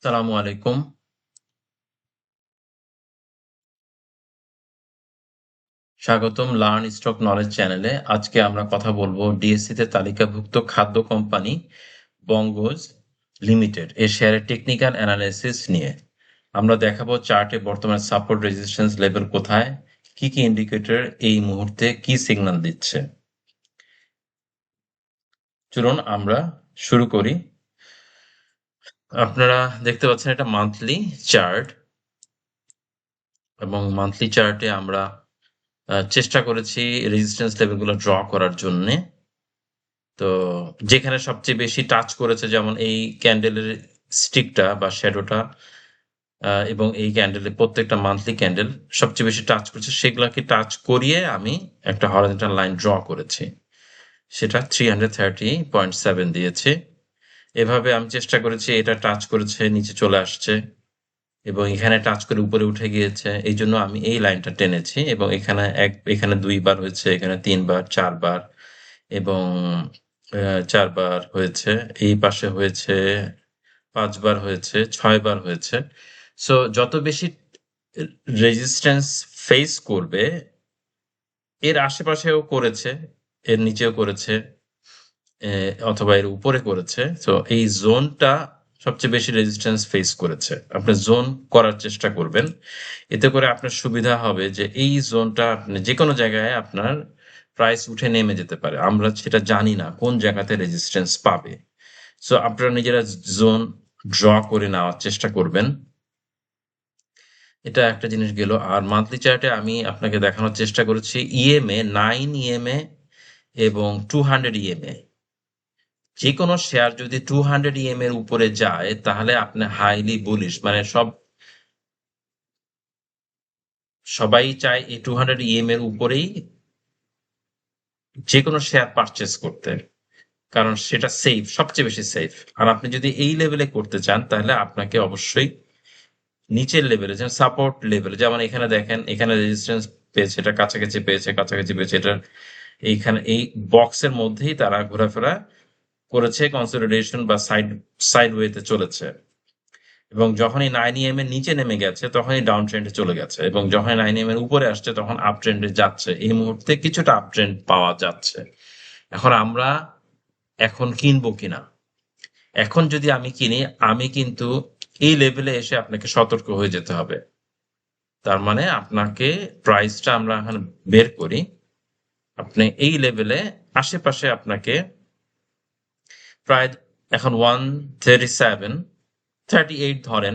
আসসালামু আলাইকুম। স্বাগতম লার্ন স্টক নলেজ চ্যানেলে। আজকে আমরা কথা বলবো ডিএসসি তে তালিকাভুক্ত খাদ্য কোম্পানি বঙ্গজ লিমিটেড এর শেয়ারের টেকনিক্যাল অ্যানালাইসিস নিয়ে। আমরা দেখাবো চার্টে বর্তমানে সাপোর্ট রেজিস্ট্যান্স লেভেল কোথায়, কি কি ইন্ডিকেটর এই মুহূর্তে কি সিগন্যাল দিচ্ছে। চলুন আমরা শুরু করি। আপনারা দেখতে পাচ্ছেন এটা মান্থলি চার্ট, এবং মান্থলি চার্টে আমরা চেষ্টা করেছি রেজিস্ট্যান্স লেভেলগুলো ড্র করার জন্যে। তো যেখানে সবচেয়ে বেশি টাচ করেছে, যেমন এই ক্যান্ডেলের স্টিকটা বা শ্যাডোটা এবং এই ক্যান্ডেলের প্রত্যেকটা মান্থলি ক্যান্ডেল সবচেয়ে বেশি টাচ করেছে, সেগুলোকে টাচ করিয়ে আমি একটা হরাইজন্টাল লাইন ড্র করেছি, সেটা 330.7 দিয়েছে। এভাবে আমি চেষ্টা করেছি, এটা টাচ করেছে নিচে চলে আসছে এবং এখানে টাচ করে উপরে উঠে গিয়েছে, এই জন্য আমি এই লাইনটা টেনেছি। এবং এখানে 2 বার হয়েছে, এখানে 3 বার, 4 বার এবং 4 বার হয়েছে, এই পাশে হয়েছে 5 বার হয়েছে, 6 বার হয়েছে। সো যত বেশি রেজিস্ট্যান্স ফেস করবে, এর আশেপাশেও করেছে, এর নিচেও করেছে, অথবা এর উপরে করেছে। তো এই জোনটা সবচেয়ে বেশি রেজিস্ট্যান্স ফেস করেছে। আপনি জোন করার চেষ্টা করবেন, এতে করে আপনার সুবিধা হবে যে এই জোনটা আপনি যে কোনো জায়গায় আপনার প্রাইস উঠে নেমে যেতে পারে, আমরা সেটা জানি না কোন জায়গাতে রেজিস্ট্যান্স পাবে। সো আপনারা নিজেরা জোন ড্র করে নেওয়ার চেষ্টা করবেন। এটা একটা জিনিস গেল। আর মান্থলি চার্টে আমি আপনাকে দেখানোর চেষ্টা করেছি ইএমএ, 9 ইএমএ এবং 200 ইএমএ। যে কোনো শেয়ার যদি 200 এর উপরে যায়, তাহলে আপনি হাইলি বুলিশ, মানে সবাই চায় এই 200 এর উপরেই যে কোনো শেয়ার পারচেস করতে, কারণ সেটা সেফ, সবচেয়ে বেশি সেফ। আর আপনি যদি এই লেভেলে করতে চান, তাহলে আপনাকে অবশ্যই নিচের লেভেলে, যেমন সাপোর্ট লেভেল, যেমন এখানে দেখেন, এখানে রেজিস্ট্যান্স পেয়েছে, এটা কাছাকাছি পেয়েছে, এটা এইখানে এই বক্সের মধ্যেই তারা ঘোরাফেরা করেছে, কনসলিডেশন বা সাইড ওয়েতে চলেছে। এবং যখনই 9 এর নিচে নেমে গেছে, তখনই ডাউন ট্রেন্ডে চলে গেছে, এবং যখন 9 এর উপরে আসছে, তখন আপ ট্রেন্ডে যাচ্ছে। এই মুহূর্তে কিছুটা আপ ট্রেন্ড পাওয়া যাচ্ছে। এখন আমরা এখন কিনবো কিনা, এখন যদি আমি কিনি, আমি কিন্তু এই লেভেলে এসে আপনাকে সতর্ক হয়ে যেতে হবে। তার মানে আপনাকে প্রাইসটা আমরা এখন বের করি, আপনি এই লেভেলে আশেপাশে আপনাকে প্রায় এখন 137, 38 ধরেন,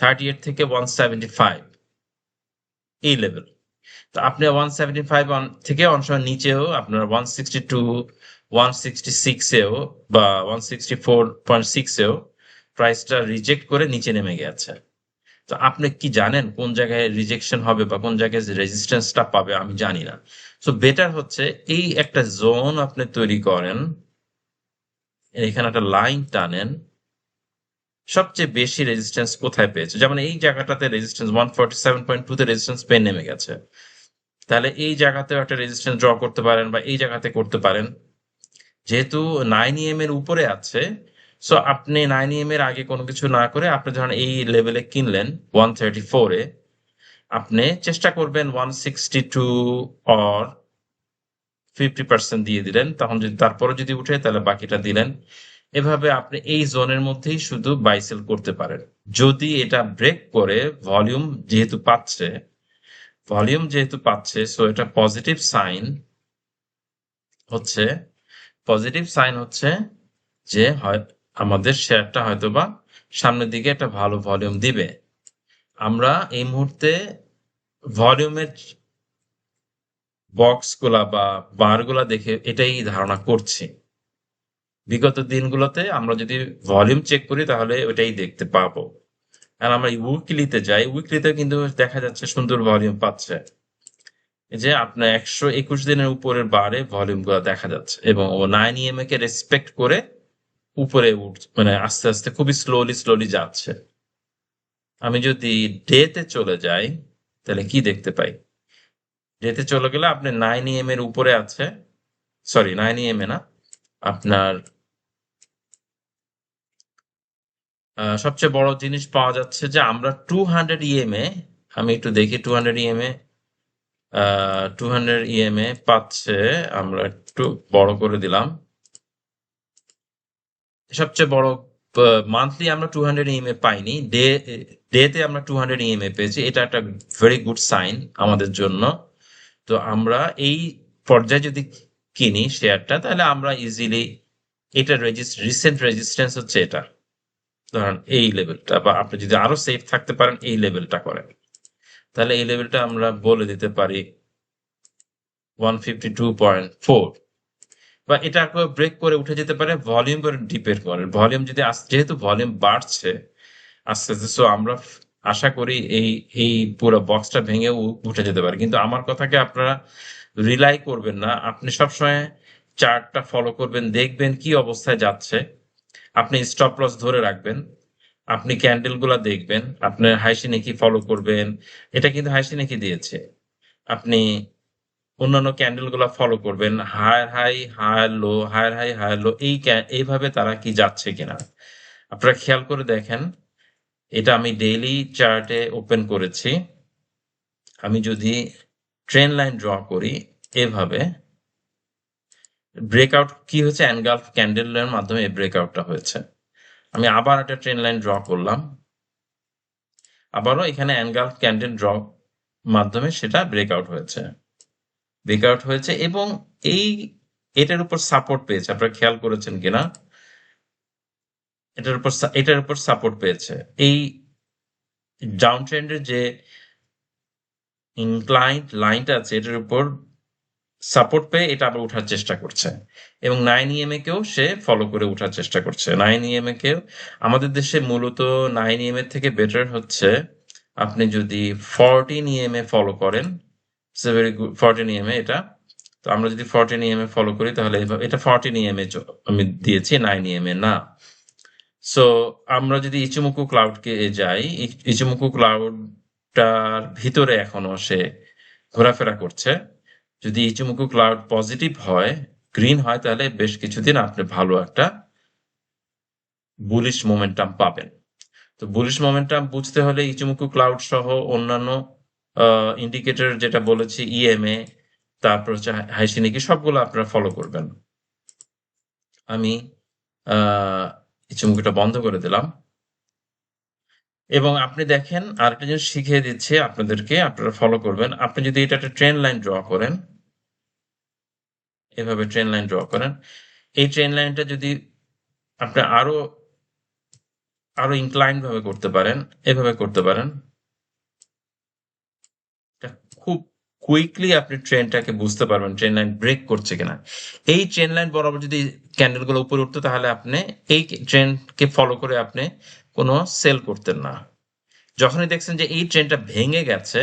38 থেকে 175 এই লেভেল। তো আপনি 175 থেকে অনেক সময় নিচেও আপনার 162, 166-এও বা 164.6-এও প্রাইসটা রিজেক্ট করে নিচে নেমে গেছে। তো আপনি কি জানেন কোন জায়গায় রিজেকশন হবে বা কোন জায়গায় রেজিস্ট্যান্সটা পাবে? আমি জানি না। সো বেটার হচ্ছে এই একটা জোন আপনি তৈরি করেন, এখানে একটা লাইন টানেন, সবচেয়ে বেশি রেজিস্ট্যান্স কোথায় পেয়েছে। যেমন এই জায়গাটাতে রেজিস্ট্যান্স 147.2 তে রেজিস্ট্যান্স পেয়ে নেমে গেছে, তাহলে এই জায়গাতেও একটা রেজিস্ট্যান্স ড্র করতে পারেন বা এই জায়গাতে করতে পারেন। যেহেতু 9 এর উপরে আছে, সো আপনি 9 এর আগে কোনো কিছু না করে, আপনি যখন এই লেভেলে কিনলেন 134-এ, আপনি চেষ্টা করবেন 162 অর 50% দিয়ে দিলেন, তখন যদি তারপরে যদি উঠে, তাহলে বাকিটা দিলেন। এভাবে আপনি এই জোনের মধ্যেই শুধু বাই সেল করতে পারেন। যদি এটা ব্রেক করে, ভলিউম যেহেতু পাচ্ছে সো এটা হচ্ছে পজিটিভ সাইন হচ্ছে যে হয় আমাদের শেয়ারটা হয়তোবা সামনের দিকে একটা ভালো ভলিউম দিবে। আমরা এই মুহূর্তে ভলিউমের বক্সগুলা বা বারগুলা দেখে এটাই ধারণা করছি। বিগত দিনগুলোতে আমরা যদি ভলিউম চেক করি, তাহলে ওটাই দেখতে পাবো। আর আমরা উইকলিতে যাই, উইকলিতে কিন্তু দেখা যাচ্ছে সুন্দর ভলিউম পাচ্ছে। এই যে আপনার 121 দিনের উপরের বারে ভলিউম গুলো দেখা যাচ্ছে, এবং ও 9 কে রেসপেক্ট করে উপরে মানে আস্তে আস্তে খুবই স্লোলি যাচ্ছে। আমি যদি ডেতে চলে যাই, তাহলে কি দেখতে পাই? ডেতে চলে গেলে আপনি 9 এর উপরে আছে, সরি 9 না, আপনার সবচেয়ে বড় জিনিস পাওয়া যাচ্ছে যে আমরা 200 ইএমএ, আমি একটু দেখি 200 ইএমএ, 200 ইএমএ পাচ্ছে। আমরা একটু বড় করে দিলাম। সবচেয়ে বড় মান্থলি আমরা 200 ইএমএ পাইনি, ডেতে আমরা 200 ইএমএ পেয়েছি। এটা একটা ভেরি গুড সাইন আমাদের জন্য। তো আমরা এই পর্যায়ে যদি কিনি শেয়ারটা, তাহলে আমরা ইজিলি এটা রিসেন্ট রেজিস্ট্যান্স হচ্ছে এটা, ধরেন এই লেভেলটা, বা আপনি যদি আরো সেফ থাকতে পারেন এই লেভেলটা করেন, তাহলে এই লেভেলটা আমরা বলে দিতে পারি 152.4, বা এটা ব্রেক করে উঠে যেতে পারে। ভলিউম করে ডিপেন্ড করে, ভলিউম যদি যেহেতু ভলিউম বাড়ছে আস্তে আস্তে, সো আমরা আশা করি এই এই পুরো বক্সটা ভেঙে উঠে যেতে পারে। কিন্তু আমার কথাকে আপনারা রিলাই করবেন না, আপনি সবসময় চার্টটা ফলো করবেন, দেখবেন কি অবস্থায় যাচ্ছে, আপনি স্টপ লস ধরে রাখবেন, আপনি ক্যান্ডেল গুলা দেখবেন, আপনার হাইসিনেকি ফলো করবেন। এটা কিন্তু হাইসিনেকি দিয়েছে, আপনি অন্যান্য ক্যান্ডেল গুলা ফলো করবেন, higher high higher low, higher high higher low, এইভাবে তারা কি যাচ্ছে কিনা আপনারা খেয়াল করে দেখেন। এটা আমি ডেইলি চার্টে ওপেন করেছি। আমি যদি ট্রেন লাইন ড্র করি এভাবে, ব্রেকআউট কি হয়েছে, এনগালফ ক্যান্ডেলের মাধ্যমে এই ব্রেকআউটটা হয়েছে। আমি আবার একটা ট্রেন লাইন ড্র করলাম, আবারও এখানে এনগালফ ক্যান্ডেল ড্র মাধ্যমে সেটা ব্রেকআউট হয়েছে, এবং এই এটার উপর সাপোর্ট পেয়েছে। আপনারা খেয়াল করেছেন কিনা, এটার উপর সাপোর্ট পেয়েছে। এই ডাউন ট্রেন্ডের যে ইনক্লাইন্ড লাইনটা আছে এটার উপর সাপোর্ট পেয়ে এটা আবার উঠার চেষ্টা করছে, এবং 9 কেও সে ফলো করে উঠার চেষ্টা করছে। 9 কেও আমাদের দেশে মূলত 9 থেকে বেটার হচ্ছে আপনি যদি 14 ফলো করেন। ভেরি গুড, 14 এটা। তো আমরা যদি 14 ফলো করি তাহলে এটা 14 আমি দিয়েছি, 9 না। সো আমরা যদি ইচুমুকু ক্লাউডকে যাই, ইচুমুকু ক্লাউডটার ভিতরে এখনো সে ঘোরাফেরা করছে। যদি ইচুমুকু ক্লাউড পজিটিভ হয়, গ্রিন হয়, তাহলে বেশ কিছুদিন আপনি ভালো একটা বুলিশ মোমেন্টাম পাবেন। তো বুলিশ মোমেন্টাম বুঝতে হলে ইচুমুকু ক্লাউড সহ অন্যান্য ইন্ডিকেটর যেটা বলেছি, ইএমএ, তারপর হচ্ছে হাইসিনিকি, সবগুলো আপনারা ফলো করবেন। আমি ইচুমুকুটা বন্ধ করে দিলাম, এবং আপনি দেখেন আরেকটা জিনিস শিখিয়ে দিচ্ছে আপনাদেরকে, আপনারা ফলো করবেন। আপনি যদি এটা একটা ট্রেন লাইন ড্র করেন, এভাবে ট্রেন লাইন ড্র করেন, এই ট্রেন লাইনটা যদি আপনি আরো আরো ইনক্লাইন ভাবে করতে পারেন, এভাবে করতে পারেন, খুব কুইকলি আপনি ট্রেনটাকে বুঝতে পারবেন ট্রেন লাইন ব্রেক করছে কিনা। এই ট্রেন লাইন বরাবর যদি ক্যান্ডেল গুলো উপরে উঠতো, তাহলে আপনি এই ট্রেনকে ফলো করে আপনি কোনো সেল করতেন না। যখনই দেখছেন যে এই ট্রেনটা ভেঙে গেছে,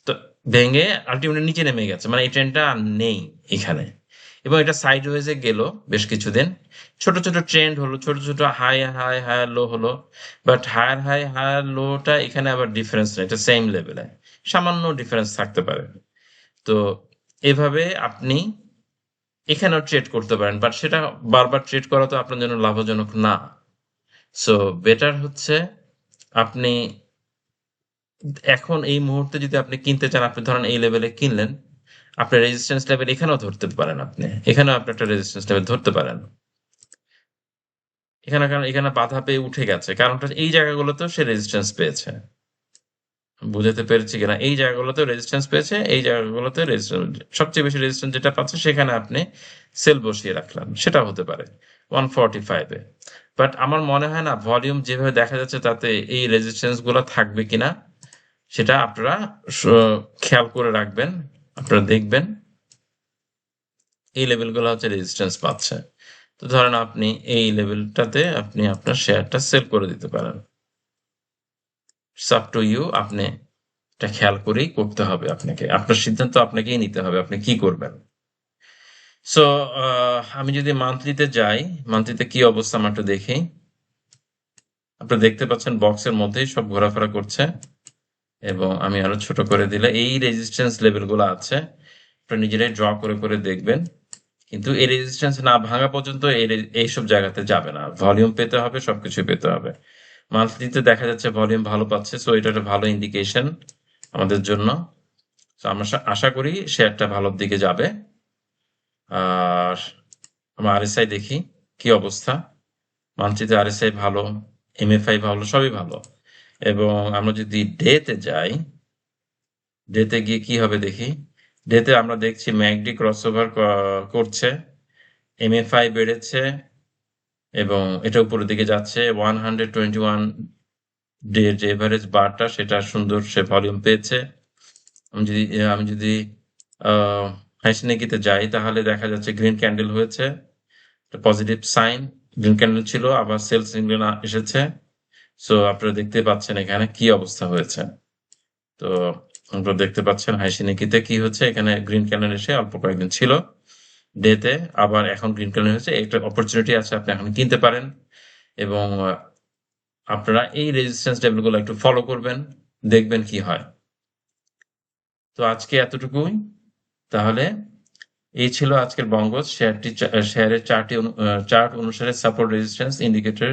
তো ভেঙে আলটিমেটলি নিচে নেমে গেছে, মানে এই ট্রেনটা আর নেই এখানে, এবং এটা সাইড ওয়েজে গেল বেশ কিছুদিন, ছোট ছোট ট্রেন্ড হলো, ছোট ছোট হাই হাই হায়ার লো হলো, বাট হায়ার হাই হায়ার লোটা এখানে আবার ডিফারেন্স নেই, এটা সেম লেভেলে, সামান্য ডিফারেন্স থাকতে পারে। তো এভাবে আপনি এখানেও ট্রেড করতে পারেন, বাট সেটা বারবার ট্রেড করা তো আপনার জন্য লাভজনক না। সো বেটার হচ্ছে আপনি এখন এই মুহূর্তে যদি আপনি কিনতে চান, আপনি ধরেন এই লেভেলে কিনলেন, আপনার রেজিস্ট্যান্স লেভেল এখানেও ধরতে পারেন, আপনি এখানেও আপনি একটা রেজিস্ট্যান্স লেভেল ধরতে পারেন। এখানে কারণ এখানে বাধা পেয়ে উঠে গেছে, কারণটা এই জায়গাগুলোতেও সে রেজিস্ট্যান্স পেয়েছে। বুঝাতে পেরেছি কিনা, এই জায়গাগুলোতেও রেজিস্ট্যান্স পেয়েছে, এই জায়গাগুলোতে রেজিস্ট্যান্স, সবচেয়ে বেশি রেজিস্ট্যান্স যেটা পাচ্ছে সেখানে আপনি সেল বসিয়ে রাখলেন, সেটা হতে পারে 145-এ। বাট আমার মনে হয় না ভলিউম যেভাবে দেখা যাচ্ছে তাতে এই রেজিস্ট্যান্স গুলো থাকবে কিনা, সেটা আপনারা খেয়াল করে রাখবেন। আপনারা দেখবেন এই লেভেলগুলো হচ্ছে রেজিস্ট্যান্স পাচ্ছে। তো ধরেন আপনি এই লেভেলটাতে আপনি আপনার শেয়ারটা সেল করে দিতে পারেন। আপ টু ইউ, আপনি এটা খেয়াল করেই করতে হবে আপনাকে, আপনার সিদ্ধান্ত আপনাকেই নিতে হবে আপনি কি করবেন। সো আমি যদি মান্থলিতে যাই, মান্থলিতে কি অবস্থা আমরা একটু দেখি। আপনারা দেখতে পাচ্ছেন বক্সের মধ্যেই সব ঘোরাফেরা করছে, এবং আমি আরো ছোট করে দিলে এই রেজিস্ট্যান্স লেভেলগুলো আছে, আপনারা নিজেরাই ড্র করে করে দেখবেন। কিন্তু এই রেজিস্ট্যান্স না ভাঙা পর্যন্ত এইসব জায়গাতে যাবে না। ভলিউম পেতে হবে, সবকিছু পেতে হবে। মান্থলিতে দেখা যাচ্ছে ভলিউম ভালো পাচ্ছে, সো এটা একটা ভালো ইন্ডিকেশন আমাদের জন্য। তো আমরা আশা করি শেয়ারটা ভালোর দিকে যাবে। আর আমরা আরএসআই দেখি কি অবস্থা। মান্থলিতে আরএসআই ভালো, এমএফআই ভালো, সবই ভালো। এবং আমরা যদি ডেতে যাই, ডেতে গিয়ে কি হবে দেখি। ডেতে আমরা দেখছি ম্যাকডি ক্রসওভার করছে, এমএফআই বেড়েছে এবং এটা উপরের দিকে যাচ্ছে। 121 ডের যে এভারেজ বারটা সেটা সুন্দর, সে ভলিউম পেয়েছে। আমি যদি হাইসিনেকিতে যাই তাহলে দেখা যাচ্ছে গ্রিন ক্যান্ডেল হয়েছে, পজিটিভ সাইন। গ্রিন ক্যান্ডেল ছিল, আবার সেল সিগন্যাল এসেছে। সো আপনারা দেখতে পাচ্ছেন এখানে কি অবস্থা হয়েছে। তো আপনারা দেখতে পাচ্ছেন হাইসিনেকিতে কি হচ্ছে, এখানে গ্রিন ক্যান্ডেল এসে অল্প কয়েকদিন ছিল ডেতে, আবার এখন গ্রিন ক্যান্ডেল হয়েছে। একটা অপরচুনিটি আছে, আপনি এখন কিনতে পারেন। এবং আপনারা এই রেজিস্ট্যান্স লেভেলগুলো একটু ফলো করবেন, দেখবেন কি হয়। তো আজকে এতটুকুই। তাহলে এই ছিল আজকের বঙ্গজ শেয়ারের চার্ট অনুসারে সাপোর্ট, রেজিস্ট্যান্স, ইন্ডিকেটর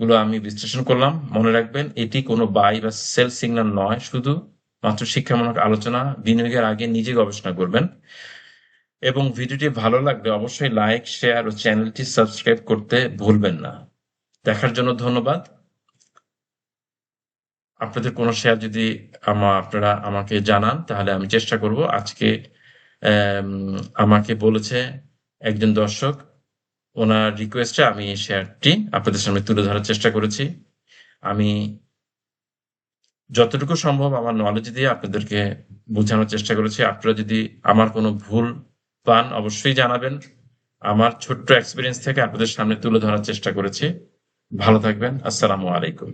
গুলো আমি বিশ্লেষণ করলাম। মনে রাখবেন, এটি কোনো বাই বা সেল সিগন্যাল নয়, শুধু মাত্র শিক্ষামূলক আলোচনা। বিনিয়োগের আগে নিজে গবেষণা করবেন। এবং ভিডিওটি ভালো লাগলে অবশ্যই লাইক, শেয়ার ও চ্যানেলটি সাবস্ক্রাইব করতে ভুলবেন না। দেখার জন্য ধন্যবাদ। আপনাদের কোনো শেয়ার যদি আপনারা আমাকে জানান তাহলে আমি চেষ্টা করব। আজকে আমাকে বলেছে একজন দর্শক, ওনার রিকোয়েস্টে আমি এই শেয়ারটি আপনাদের সামনে তুলে ধরার চেষ্টা করেছি। আমি যতটুকু সম্ভব আমার নলেজ দিয়ে আপনাদেরকে বোঝানোর চেষ্টা করেছি। আপনারা যদি আমার কোনো ভুল পান অবশ্যই জানাবেন। আমার ছোট্ট এক্সপেরিয়েন্স থেকে আপনাদের সামনে তুলে ধরার চেষ্টা করেছি। ভালো থাকবেন। আসসালামু আলাইকুম।